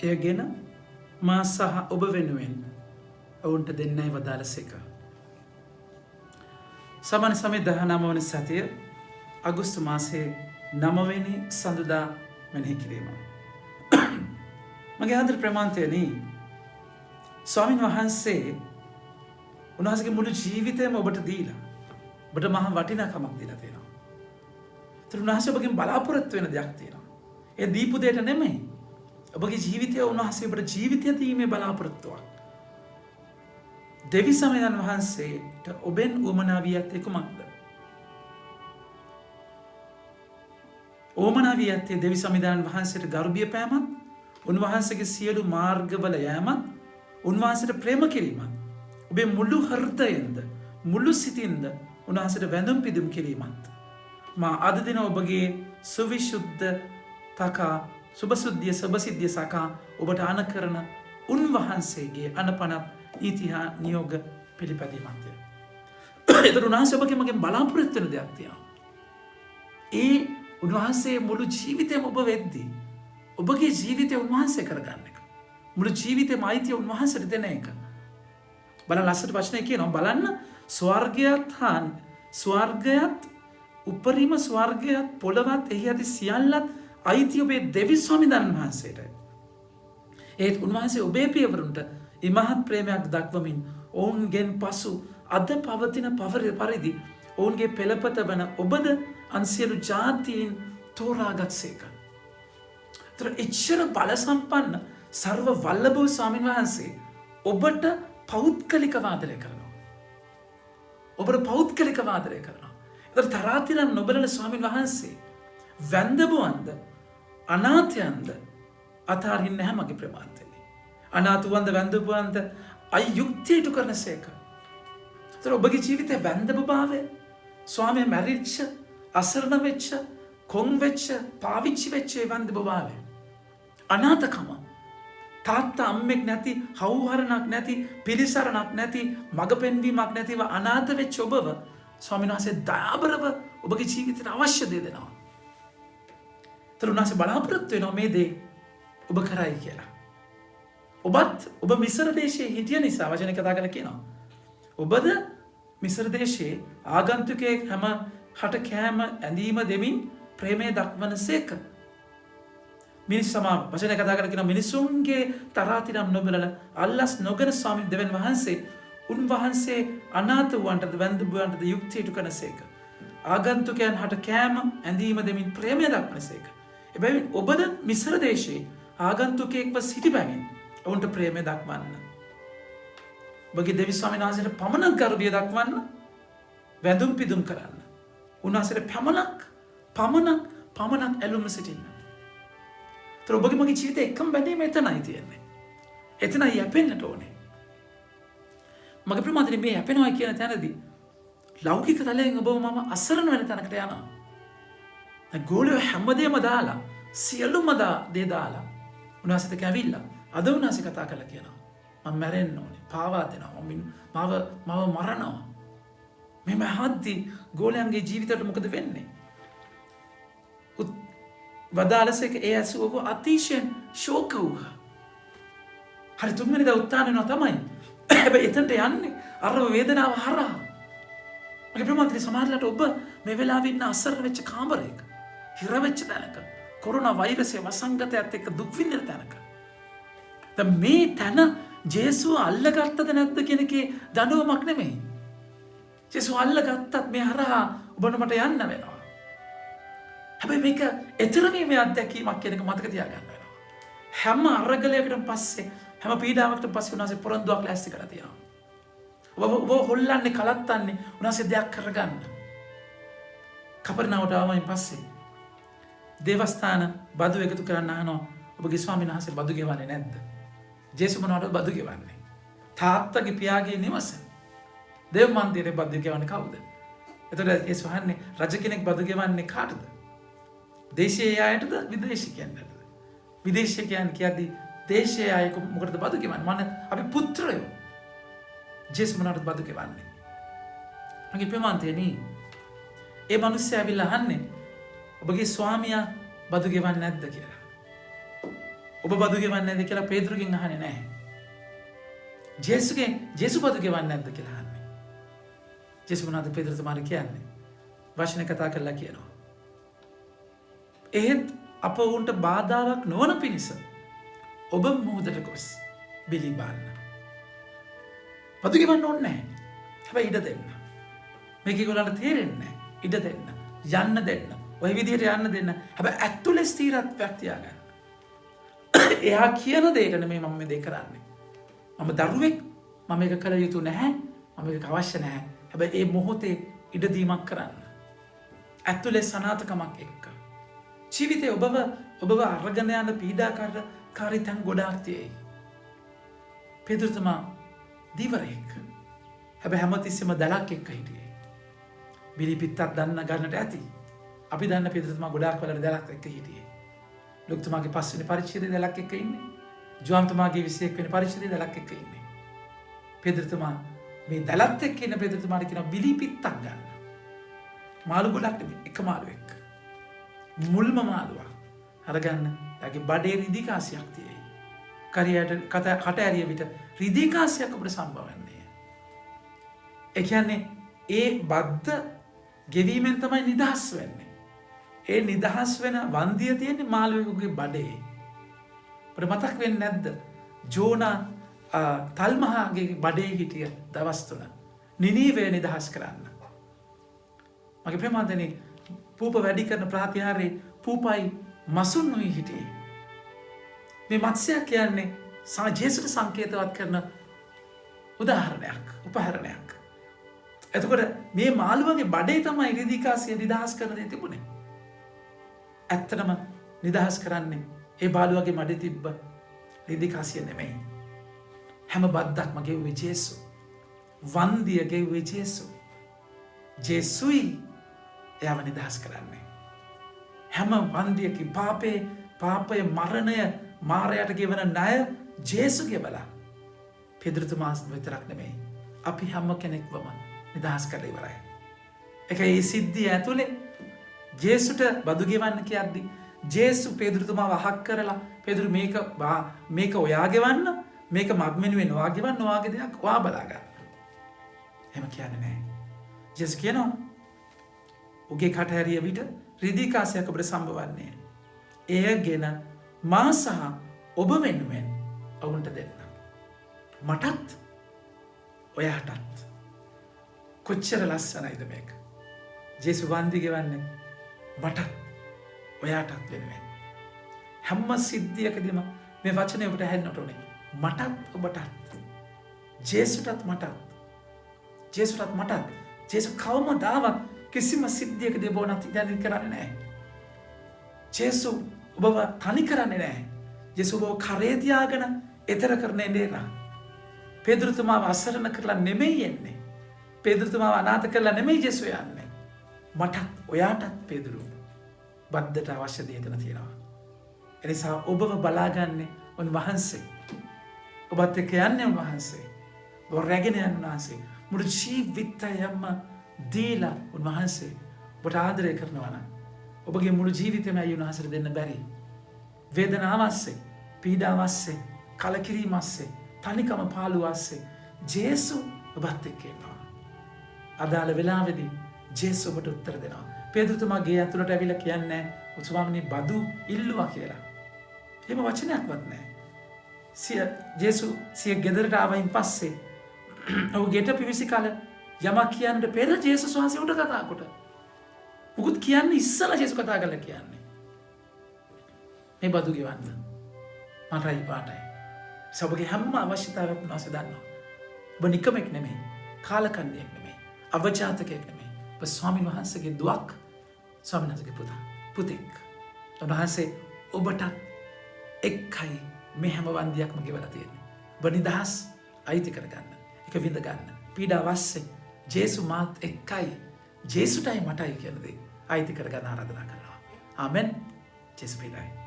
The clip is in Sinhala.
එය ගෙන මා සහ ඔබ වෙනුවෙන් ඔවුන්ට දෙන්නයි වදාළසේක. සමන සමය 19 වන සතිය අගෝස්තු මාසයේ 9 වෙනි සඳුදා මෙනෙහි කිරීම. මගේ ආදර ප්‍රමාන්තයනි, ස්වාමීන් වහන්සේ උන්වහන්සේගේ මුළු ජීවිතයම ඔබට දීලා ඔබට මහා වටිනාකමක් දීලා තියෙනවා. ඒතර උන්වහන්සේ ඔබගෙන් බලාපොරොත්තු වෙන දෙයක් තියෙනවා. ඒ දීපු දෙයට නෙමෙයි. ඔබගේ ජීවිතය උන්වහන්සේ ඔබට ජීවිතය දීමේ බලාපොරොත්තුවක්. දෙවි සමයන් වහන්සේට ඔබෙන් උවමනා වී ඇත්තේ කුමක්ද? උවමනා වී ඇත්තේ දෙවි සමිඳාන් වහන්සේට ගරුබිය පෑමත්, උන්වහන්සේගේ සියලු මාර්ගවල යෑමත්, උන්වහන්සේට ප්‍රේම කිරීමත්, ඔබේ මුළු හෘදයෙන්ද මුළු සිතින්ද උන්වහන්සේට වැඳුම් පිදුම් කිරීමත්. මා අද දින ඔබගේ සුවිශුද්ධ තකා සුභසුද්ධිය සබසිද්ධිය සකා ඔබට අන කරන උන්වහන්සේගේ අනපනත් නීතිහා නියෝග පිළිපැදීමක්ය. එතකොට උන්වහන්සේ ඔබගේ මගෙන් බලාපොරොත්තු වෙන දෙයක් තියෙනවා. ඒ උන්වහන්සේ මුළු ජීවිතේම ඔබ වෙද්දී ඔබගේ ජීවිතය උන්වහන්සේ කරගන්න එක. මුළු ජීවිතේම අයිතිය උන්වහන්සේට දෙන එක. බලන්න ලස්සට වචනේ කියනවා, බලන්න ස්වර්ගයත් උපරිම ස්වර්ගයත් පොළවත් එහි ඇති සියල්ලත් අයිති ඔබේ දෙවි ස්වාමීන් වහන්සේට. ඒත් උන්වහන්සේ ඔබේ පියවරුන්ට ඉමහත් ප්‍රේමයක් දක්වමින් ඔවුන්ගෙන් පසු අද පවතින පරිදි ඔවුන්ගේ පෙළපත වන ඔබද අන්සියලු ජාතීන් තෝරාගත්සේක. තර එච්චර බල සම්පන්න සර්ව වල්ලභ ස්වාමීන් වහන්සේ ඔබට පෞද්ගලිකව ආදරය කරනවා. ඔබට පෞද්ගලිකව ආදරය කරනවා. ඒතර තරාතිරම් නොබලන ස්වාමීන් වහන්සේ වැන්දබුවන්ද අනාථයන්ද අතාරින්නේ නැහැ මගේ ප්‍රමාන්තේ. අනාථවන්ද වැන්දබුවන්ද අයුක්තියට කරන සේක. ඒතර ඔබගේ ජීවිතේ වැන්දබභාවය, ස්වාමියා මැරිච්ච, අසරණ වෙච්ච, කොන් වෙච්ච, පාවිච්චි වෙච්ච වැන්දබභාවය, අනාථකම, තාත්තා අම්මෙක් නැති, හවුහරණක් නැති, පිළිසරණක් නැති, මඟ පෙන්වීමක් නැතිව අනාථ වෙච්ච ඔබව ස්වාමීන් වහන්සේ දයාබරව ඔබගේ ජීවිතයට අවශ්‍ය දේ දෙනවා. ඒතර උන්වහන්සේ බලාපොරොත්තු වෙනවා මේ දේ ඔබ කරයි කියලා. ඔබ මිසර දේශයේ හිටිය නිසා වචන කතා කරලා කියනවා. ඔබද මිසර දේශයේ ආගන්තුකයෙක් හැම හට කෑම ඇඳීම දෙමින් ප්‍රේමය දක්වනසේක. මිනිස් සමාව වචන කතා කරලා කියනවා, මිනිසුන්ගේ තරාතිරම් නොබලන අල්ලස් නොගන ස්වාමීන් දෙවියන් වහන්සේ උන්වහන්සේ අනාථ වූවන්ටද වැන්දබුවන්ටද යුක්තියට කරනසේක. ආගන්තුකයන් හට කෑම ඇඳීම දෙමින් ප්‍රේමය දක්වනසේක. එබැවින් ඔබද මිසර දේශයේ ආගන්තුකයෙක්ව සිටි බැවින් ඔවුන්ට ප්‍රේමය දක්වන්න. ඔබගේ දෙවි ස්වාමීන් වහන්සේට පමණක් ගරුබිය දක්වන්න, වැඳුම් පිදුම් කරන්න. උන්වහන්සේට පමණක් ඇලුම සිටින්න. ඒතර ඔබගේ මගේ ජීවිතේ එකම බැඳීම එතනයි තියෙන්නේ. එතනයි යැපෙන්නට ඕනේ. මගේ ප්‍රමාදනේ මේ යැපෙනවා කියන තැනදී ලෞකික තලයෙන් ඔබව මම අසරණ වෙන තැනකට යනවා. දැන් ගෝලියෝ හැමදේම දාලා සියලුම දේ දාලා උන්වහන්සේට ඇවිල්ලා අද උන්වහන්සේ කතා කරලා කියනවා, මම මැරෙන්න ඕනේ, පාවා දෙනවා, මාව මරනවා. මෙහෙම හද්දි ගෝලයන්ගේ ජීවිතයට මොකද වෙන්නේ? වදාළසේක ඒ ඇසුව අතිශයින් ශෝක වූවා. හරි තුන්වෙනිදා උත්ථාන වෙනවා තමයි. හැබැයි එතනට යන්නේ අර වේදනාව හරහා. මගේ ප්‍රමාන්තේ සමහරලාට ඔබ මේ වෙලාවේ ඉන්න අසරණ වෙච්ච කාමරයක, හිර වෙච්ච තැනක, කොරෝනා වෛරසයේ වසංගතයත් එක්ක දුක් විඳින තැනක. දැන් මේ තැන ජේසුව අල්ලගත්තද නැද්ද කියන එකේ දඬුවමක් නෙමෙයි. ජේසුව අල්ලගත්තත් මේ හරහා ඔබට මට යන්න වෙනවා. හැබැයි මේක එතරම්ම අත්දැකීමක් කියන එක මතක තියාගන්න වෙනවා. හැම අරගලයකටම පස්සේ, හැම පීඩාවකටම පස්සේ උන්වහන්සේ පොරොන්දුවක් ලෑස්ති කරලා තියෙනවා. ඔබ හොල්ලන්නේ කලත්තන්නේ උන්වහන්සේ දෙයක් කරගන්න. කපර්නාවට ආවයින් පස්සේ දේවස්ථාන බදු එකතු කරන්න අහනවා, ඔබගේ ස්වාමීන් වහන්සේ බදු ගෙවන්නේ නැද්ද? ජේසු මොනවටද බදු ගෙවන්නේ? තාත්තගේ පියාගේ නිවස. දේව මන්දිරේ බදු ගෙවන්නේ කවුද? එතකොට යේසු අහන්නේ, රජ කෙනෙක් බදු ගෙවන්නේ කාටද? දේශීය අයටද විදේශිකයන්ටද? විදේශිකයන් කියද්දී දේශීය අය මොකටද බදු ගෙවන්නේ? අපි පුත්‍රයෝ. ජේසු මොනවටද බදු ගෙවන්නේ? මගේ ප්‍රමාන්තයනි, ඒ මිනිස්සයා ඇවිල්ලා අහන්නේ, ඔබගේ ස්වාමියා බදු ගෙවන්නේ නැද්ද කියලා. ඔබ බදු ගෙවන්නේ නැද්ද කියලා පේතුරුගෙන් අහන්නේ නැහැ. ජේසු බදු ගෙවන්නේ නැද්ද කියලා අහන්නේ. ජේසු මොනවද පේතුරුතුමාට කියන්නේ? වචන කතා කරලා කියනවා. එහෙත් අප ඔවුන්ට බාධාවක් නොවන පිණිස ඔබ මුහුදට ගොස් බිලි බාන්න. බදු ගෙවන්න ඕනේ නැහැ. හැබැයි ඉඩ දෙන්න. මේක ඒගොල්ලන්ට තේරෙන්නේ නැහැ. ඉඩ දෙන්න. යන්න දෙන්න. ඔය විදිහට යන්න දෙන්න. හැබැයි ඇතුලේ ස්ථිරත්වයක් තියාගන්න. එයා කියන දෙයට නෙමෙයි මම මේ දේ කරන්නේ. මම දරුවෙක්, මම මේක කළ යුතු නැහැ. මම මේක අවශ්‍ය නැහැ. හැබැයි ඒ මොහොතේ ඉඩ දීමක් කරන්න. ඇතුලේ සනාතකමක් එක්ක. ජීවිතේ ඔබව අරගෙන යන පීඩාකාරී තැන් ගොඩාක් තියෙයි. පේතුරුතුමා දීවරයෙක්. හැබැයි හැමතිස්සෙම දලක් එක්ක හිටියේ. බිලි පිත්තක් ගන්නට ඇති. අපි දන්න පේතුරුතුමා ගොඩාක් වෙලාවට දලක් එක්ක හිටියේ. ලොක්තුමාගේ 5 වෙනි පරිච්ඡේදයේ දලක් එක්ක ඉන්නේ. ජෝන්තුමාගේ 21 වෙනි පරිච්ඡේදයේ දලක් එක්ක ඉන්නේ. පේතුරුතුමා මේ දලත් එක්ක ඉන්න පේතුරුතුමාට කියනවා බිලි පිත්තක් ගන්න. මාළු ගොඩක් නෙමෙයි, එක මාළුවෙක්. මුල්ම මාළුවා අරගන්න. එයාගේ බඩේ රිදී කාසියක් තියෙයි. කට ඇරිය විට රිදී කාසියක් අපිට සම්භවන්නේ. ඒ කියන්නේ ඒ බද්ද ගෙවීමෙන් තමයි නිදහස් වෙන්නේ. ඒ නිදහස් වෙන වන්දිය තියෙන්නේ මාළුවෙකුගේ බඩේ. අපිට මතක් වෙන්නේ නැද්ද? ජෝනා තල්මහාගේ බඩේ හිටිය දවස් 3 නිනීවේ නිදහස් කරන්න. මගේ ප්‍රේමාන්තනේ පූප වැඩි කරන ප්‍රාතිහාරයේ පූපයි මසුන්නුයි හිටියේ. මේ මත්ස්‍යයා කියන්නේ ජේසුට සංකේතවත් කරන උදාහරණයක්, උපහරණයක්. එතකොට මේ මාළුවගේ බඩේ තමයි රිදීකාසිය නිදහස් කරන දේ තිබුණේ. ඇත්තටම නිදහස් කරන්නේ ඒ බාලුවගේ මඩේ තිබ්බ රිදීකාසිය නෙමෙයි. හැම බද්දක්ම ගෙව්වේ ජේසු. වන්දිය ගෙව්වේ ජේසු. ජේසුයි එයාව නිදහස් කරන්නේ. හැම වන්දියකින් පාපය මරණය මාරයට ගෙවන ණය ජේසු ගෙවලා. පේතුරුතුමා විතරක් නෙමෙයි. අපි හැම කෙනෙක්වම නිදහස් කරලා ඉවරයි. ඒක ඒ සිද්ධිය ඇතුලේ ජේසුට බදු ගෙවන්න කියද්දි ජේසු පේතුරුතුමාව අහක් කරලා පේතුරු මේක ඔයා ගෙවන්න, මේක මග් වෙනුවෙන් ඔයා ගෙවන්න, ඔයාගේ දෙයක් ඔයා බලා ගන්න. එහෙම කියන්නේ නැහැ. ජේසු කියනවා උගේ කට හැරිය විට රිදී කාසියක් අපිට සම්භවන්නේ. එයගෙන මා සහ ඔබ වෙනුවෙන් ඔවුන්ට දෙන්න. මටත් ඔයාටත්. කොච්චර ලස්සනයිද මේක. ජේසු වන්දි ගෙවන්නේ මටත් ඔයාටත් වෙනුවෙන්. හැම සිද්ධියකදීම මේ වචනය ඔබට ඇහෙන්නට ඕනේ. මටත් ඔබටත්. ජේසුටත් මටත්. ජේසුටත් මටත්. ජේසු කවමදාවත් කිසිම සිද්ධියකදී ඔබව නැති කරන්නේ නැහැ. ජේසු ඔබව තනි කරන්නේ නැහැ. ජේසු ඔබව කරේ තියාගෙන එතර කරන්නේ නේද? පේතුරුතුමාව අසරණ කරලා නෙමෙයි එන්නේ. පේතුරුතුමාව අනාථ කරලා නෙමෙයි ජේසු යන්නේ. මටත් ඔයාටත් පේතුරු බද්දට අවශ්‍ය දේ එතන තියෙනවා. එනිසා ඔබව බලාගන්නේ උන්වහන්සේ. ඔබත් එක්ක යන්නේ උන්වහන්සේ. ඔබ රැගෙන යන්නේ උන්වහන්සේ. මුළු ජීවිතයම දීලා උන්වහන්සේ ඔබට ආදරය කරනවා නම් ඔබගේ මුළු ජීවිතේම අය උන්වහන්සේට දෙන්න බැරි. වේදනාව ආස්සේ, පීඩාව ආස්සේ, කලකිරීම ආස්සේ, තනිකම පාළුව ආස්සේ ජේසු ඔබත් එක්ක ඉන්නවා. අදාළ වෙලාවෙදී ජේසු ඔබට උත්තර දෙනවා. පේතුරුතුමා ගේ ඇතුළට ඇවිල්ලා කියන්නේ ස්වාමීනි බදු ඉල්ලුවා කියලා. එහෙම වචනයක්වත් නැහැ. ජේසු සිය ගෙදරට ආවයින් පස්සේ ඔහු ගෙට පිවිසි කල යමක් කියන්නට පෙර ජේසුස් වහන්සේ උඩ කතා කොට. මුකුත් කියන්නේ ඉස්සලා ජේසු කතා කරලා කියන්නේ. මේ බදු ගෙවන්න. මටයි පාටයි. සබගේ හැම අවශ්‍යතාවයක් උන්වහන්සේ දන්නවා. ඔබ නිකමෙක් නෙමෙයි. කාලකන්ණියෙක් නෙමෙයි. අවජාතකයෙක් නෙමෙයි. ඔබ ස්වාමීන් වහන්සේගේ දුවක්. ස්වාමීන් වහන්සේගේ පුතෙක්. උන්වහන්සේ ඔබට එක්කයි මේ හැම වන්දියක්ම ගෙවලා තියෙන්නේ. ඔබ නිදහස් අයිති කරගන්න. ඒක විඳ ගන්න. පීඩාව ආස්සේ ජේසු මාත් එක්කයි. ජේසුටයි මටයි කියන දේ අයිති කරගන්න ආරාධනා කරනවා. ආමෙන්. ජේසු පිටයි.